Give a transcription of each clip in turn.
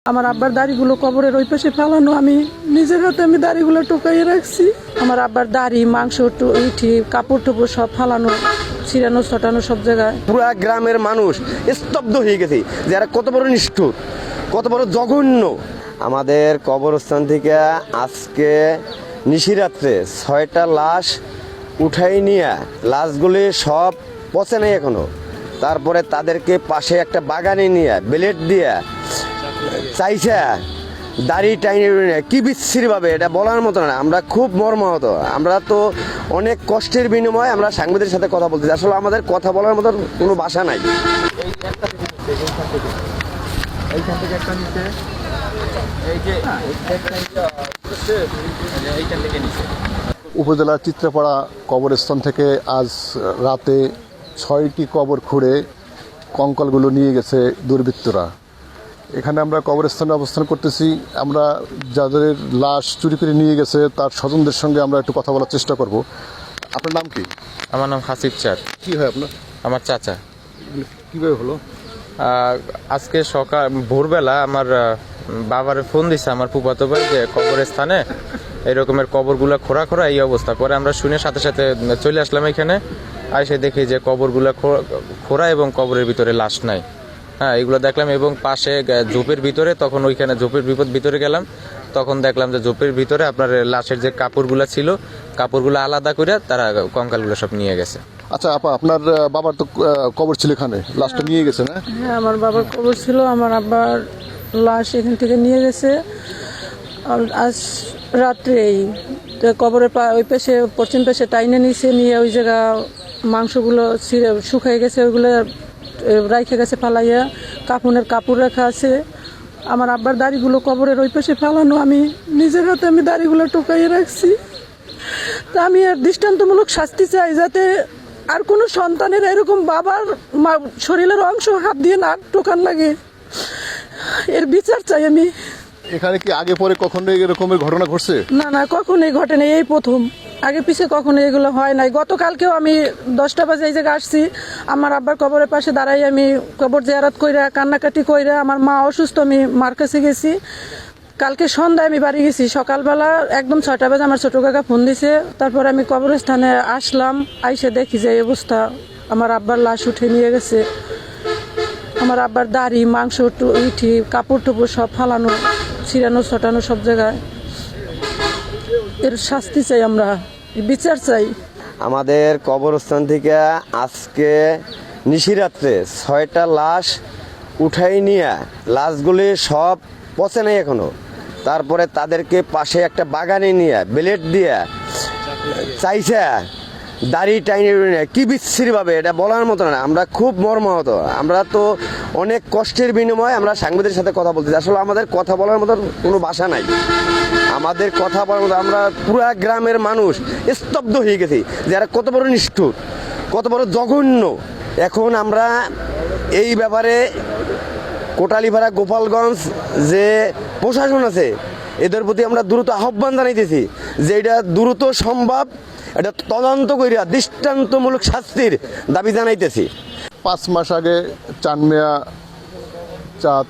আমার আব্বার দাড়িগুলো কবরের ওই পাশে ফেলানো, আমি নিজের হাতে আমি দাড়িগুলো টোকাইয়ে রাখছি। আমার আব্বার দাড়ি, মাংস, ইটি, কাপড় টুপড় সব ফালানো, ছিড়ানো ছটানো সব জায়গায়। পুরা গ্রামের মানুষ স্তব্ধ হয়ে গেছে যে এরা কত বড় নিষ্ঠুর, কত বড় জঘন্য। আমাদের কবরস্থান থেকে আজকে নিশিরাত্রে 6টা লাশ উঠাই নিয়ে, লাশগুলি সব পচে নেই এখনো। তারপরে তাদেরকে পাশে একটা বাগানে নিয়ে ব্লেড দিয়ে চাইছে দাড়ি টাইনে কি বিচ্ছিরিভাবে, এটা বলার মতো না। আমরা খুব মর্মাহত। আমরা তো অনেক কষ্টের বিনিময়ে আমরা সাংবাদিকের সাথে কথা বলতেছি, আসলে আমাদের কথা বলার মতো কোনো ভাষা নাই। উপজেলার চিত্রপাড়া কবরস্থান থেকে আজ রাতে 6টি কবর খুঁড়ে কঙ্কালগুলো নিয়ে গেছে দুর্বৃত্তরা। এখানে আমরা কবরস্থানে অবস্থান করতেছি। আমরা যাদের লাশ চুরি করে নিয়ে গেছে তার স্বজনদের সঙ্গে আমরা একটু কথা বলার চেষ্টা করব। আপনার নাম কি? আমার নাম হাসিব চাঁদ। কি হয় আপনার? আমার চাচা। কীভাবে হলো? আজকে সকাল ভোরবেলা আমার বাবারে ফোন দিছে আমার ফুফাতো ভাই যে কবরস্থানে এরকমের কবরগুলা খোঁড়া খোঁড়া এই অবস্থা। পরে আমরা শুনে সাথে সাথে চলে আসলাম এখানে। এসে দেখি যে কবরগুলা খোঁড়া এবং কবরের ভিতরে লাশ নাই। হ্যাঁ, এগুলো দেখলাম এবং পাশে ঝোপের ভিতরে, তখন ওইখানে ঝোপের ভিতরে গেলাম, তখন দেখলাম যে ঝোপের ভিতরে আপনার লাশের যে কাপড়গুলা ছিল, কাপড়গুলো আলাদা করে তারা কঙ্কালগুলো সব নিয়ে গেছে। আচ্ছা আপা, আপনার বাবার তো কবর ছিল এখানে, লাশটা নিয়ে গেছে না? হ্যাঁ, আমার বাবার কবর ছিল, আমার আব্বার লাশ এখান থেকে নিয়ে গেছে আজ রাত্রেই। কবরের ওই পাশে পশ্চিম পাশে টাইনে নিয়ে ওই জায়গা মাংসগুলো শুকাই গেছে, ওইগুলো রাইখে গেছে ফালাইয়া। কাফনের কাপড় রাখা আছে। আমার আব্বার দাড়িগুলো কবরের ওই পাশে ফেলানো, আমি নিজের হাতে আমি দাড়িগুলো টোকাইয়ে রাখছি। তা আমি এর দৃষ্টান্তমূলক শাস্তি চাই, যাতে আর কোনো সন্তানের এরকম বাবার শরীরের অংশ হাত দিয়ে না টোকান লাগে, এর বিচার চাই আমি। এখানে কি আগে পরে কখনো এরকমের ঘটনা ঘটছে? না না, কখনোই ঘটেনি, এই প্রথম। আগে পিছে কখনো এগুলো হয় নাই। গতকালকেও আমি 10টা বাজে এই জায়গায় আসছি। আমার আব্বার কবরের পাশে দাঁড়াই আমি কবর জিয়ারত কইরা কান্নাকাটি কইরা, আমার মা অসুস্থ, আমি মার কাছে গেছি। কালকে সন্ধ্যায় আমি বাড়ি গেছি, সকালবেলা একদম 6টা বাজে আমার ছোট কাকা ফোন দিছে। তারপরে আমি কবরস্থানে আসলাম, আইসে দেখি যে এই অবস্থা, আমার আব্বার লাশ উঠে নিয়ে গেছে। আমার আব্বার দাড়ি, মাংস, ইটি, কাপড় টুপড় সব ফালানো, ছিড়ানো ছটানো সব জায়গায়। এর শাস্তি চাই আমরা, বিচার চাই। আমাদের কবরস্থান থেকে আজকে নিশিরাত্রে 6টা লাশ উঠাই নিয়ে, লাশগুলি সব পচে নেই এখনো। তারপরে তাদেরকে পাশে একটা বাগানে নিয়ে ব্লেড দিয়ে চাইছে দাড়ি টাইনে কি বিচ্ছিরিভাবে, এটা বলার মতো না। আমরা খুব মর্মাহত। আমরা তো অনেক কষ্টের বিনিময়ে আমরা সাংবাদিকের সাথে কথা বলতেছি, আসলে আমাদের কথা বলার মতো কোনো ভাষা নাই। আমাদের কথা বলার মতো, আমরা পুরা গ্রামের মানুষ স্তব্ধ হয়ে গেছি যে এরা কত বড় নিষ্ঠুর, কত বড় জঘন্য। এখন আমরা এই ব্যাপারে কোটালীপাড়া, গোপালগঞ্জ যে প্রশাসন আছে, এদের প্রতি আমরা দ্রুত আহ্বান জানাইতেছি যে এটা দ্রুত সম্ভব এটা তদন্ত করিয়া দৃষ্টান্তমূলক শাস্তির দাবি জানাইতেছি। 5 মাস আগে চানমিয়া চাঁদ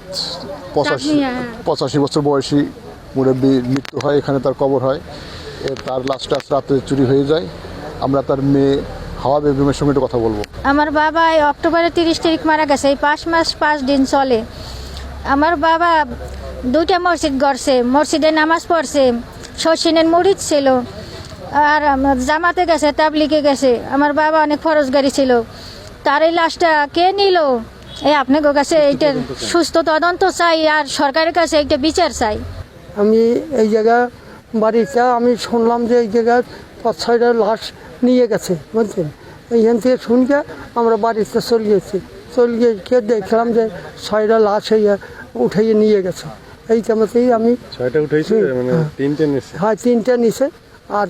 85 বছর বয়সী মুরব্বী মৃত্যু হয়, এখানে তার কবর হয়। তার লাশটা রাতে চুরি হয়ে যায়। আমরা তার মেয়ে হাওয়া বেগমের সঙ্গে একটু কথা বলবো। আমার বাবা এই অক্টোবরের 30 তারিখ মারা গেছে। এই 5 মাস 5 দিন চলে। আমার বাবা 2টা মসজিদ গড়ছে, মসজিদে নামাজ পড়ছে, শশিনের মুরিদ ছিল, আর জামাতে গেছে, তাবলিগে গেছে। আমার বাবা অনেক ফরজগারি ছিল। তার এই লাশটা কে নিল, এই আপনার কাছে এইটার সুস্থ তদন্ত চাই, আর সরকারের কাছে এইটা বিচার চাই। আমি এই জায়গা বাড়িটা আমি শুনলাম যে এই জায়গায় 5-6টা লাশ নিয়ে গেছে, বুঝছেন। এইখান থেকে শুনকে আমরা বাড়িতে চলে গেছি। চলে গিয়ে দেখলাম যে 6টা লাশ উঠাইয়ে নিয়ে গেছে। এই চামাতেই আমি 6টা উঠেছি, মানে 3টে নিছে। হ্যাঁ, 3টে নিছে, আর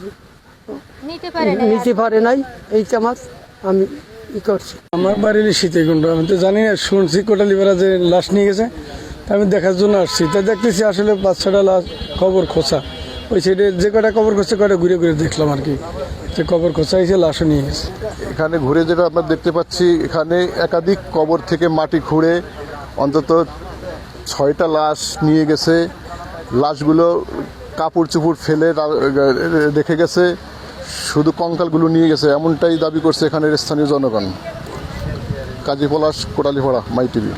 নিতে পারে নাই। এই চামাত আমি করছি। আমার বাড়ির শীতকুণ্ড, আমি তো জানি না, শুনছি কোটালীপাড়া যে লাশ নিয়ে গেছে, আমি দেখার জন্য আসছি। তা দেখতেছি আসলে 5-6টা লাশ কবর খোঁচা। ওই সাইডে যে কটা কবর খোঁজছে কটা ঘুরে ঘুরে দেখলাম আর কি, যে কবর খোঁচা হয়েছে, লাশও নিয়ে গেছে। এখানে ঘুরে যেটা আমরা দেখতে পাচ্ছি, এখানে একাধিক কবর থেকে মাটি খুঁড়ে অন্তত 6টা লাশ নিয়ে গেছে। লাশগুলো কাপড় চুপড় ফেলে রেখে গেছে, শুধু কঙ্কালগুলো নিয়ে গেছে, এমনটাই দাবি করছে এখানের স্থানীয় জনগণ। কাজী পলাশ, কোটালীপাড়া, মাই টিভি।